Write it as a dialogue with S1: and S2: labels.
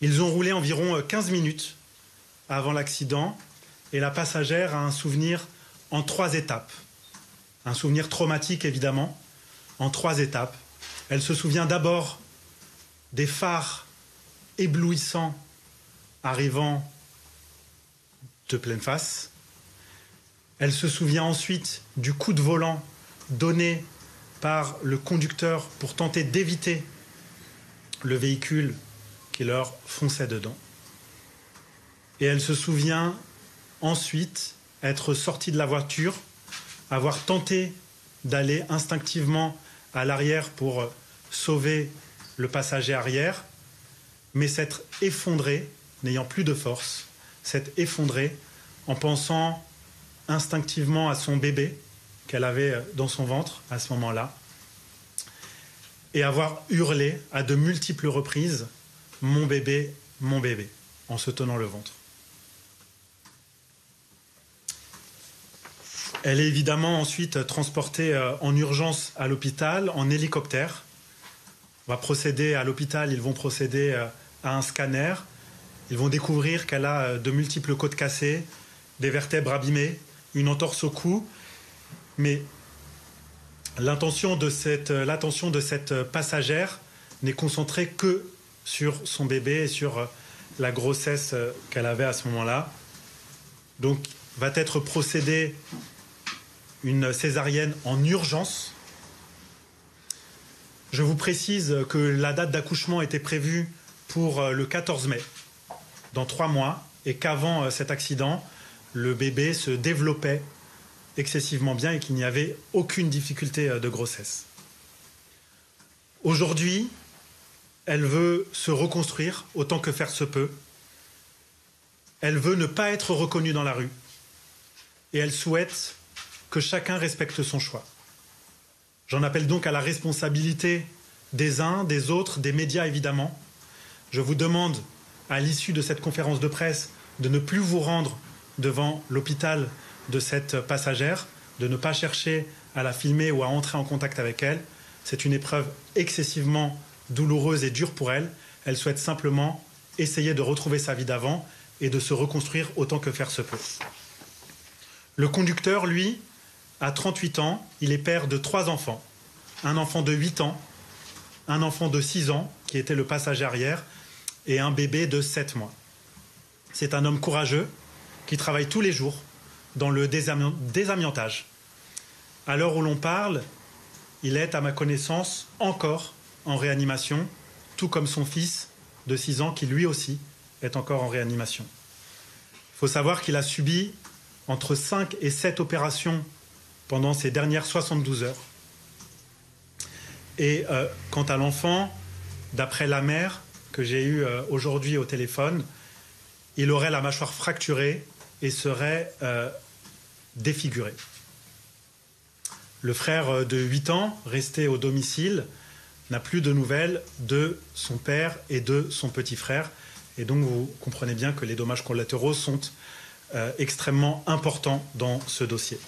S1: Ils ont roulé environ 15 minutes avant l'accident et la passagère a un souvenir en 3 étapes. Un souvenir traumatique, évidemment, en 3 étapes. Elle se souvient d'abord des phares éblouissants arrivant de pleine face. Elle se souvient ensuite du coup de volant donné par le conducteur pour tenter d'éviter le véhicule qui leur fonçait dedans. Et elle se souvient ensuite être sortie de la voiture, avoir tenté d'aller instinctivement à l'arrière pour sauver le passager arrière, mais s'être effondrée, n'ayant plus de force, s'être effondrée en pensant instinctivement à son bébé qu'elle avait dans son ventre à ce moment-là, et avoir hurlé à de multiples reprises « Mon bébé, en se tenant le ventre. Elle est évidemment ensuite transportée en urgence à l'hôpital, en hélicoptère. On va procéder à l'hôpital, ils vont procéder à un scanner. Ils vont découvrir qu'elle a de multiples côtes cassées, des vertèbres abîmées, une entorse au cou. Mais l'attention de cette passagère n'est concentrée que sur son bébé et sur la grossesse qu'elle avait à ce moment-là. Donc, va être procédée une césarienne en urgence. Je vous précise que la date d'accouchement était prévue pour le 14 mai, dans 3 mois, et qu'avant cet accident, le bébé se développait excessivement bien et qu'il n'y avait aucune difficulté de grossesse. Aujourd'hui, elle veut se reconstruire autant que faire se peut. Elle veut ne pas être reconnue dans la rue. Et elle souhaite que chacun respecte son choix. J'en appelle donc à la responsabilité des uns, des autres, des médias évidemment. Je vous demande, à l'issue de cette conférence de presse, de ne plus vous rendre devant l'hôpital de cette passagère, de ne pas chercher à la filmer ou à entrer en contact avec elle. C'est une épreuve excessivement douloureuse et dure pour elle. Elle souhaite simplement essayer de retrouver sa vie d'avant et de se reconstruire autant que faire se peut. Le conducteur, lui, a 38 ans, il est père de 3 enfants. Un enfant de 8 ans, un enfant de 6 ans, qui était le passager arrière, et un bébé de 7 mois. C'est un homme courageux qui travaille tous les jours dans le désamiantage. À l'heure où l'on parle, il est, à ma connaissance, encore en réanimation, tout comme son fils de 6 ans, qui lui aussi est encore en réanimation. Il faut savoir qu'il a subi entre 5 et 7 opérations pendant ces dernières 72 heures. Et quant à l'enfant, d'après la mère que j'ai eue aujourd'hui au téléphone, il aurait la mâchoire fracturée et serait défiguré. Le frère de 8 ans, resté au domicile, n'a plus de nouvelles de son père et de son petit frère. Et donc vous comprenez bien que les dommages collatéraux sont extrêmement importants dans ce dossier.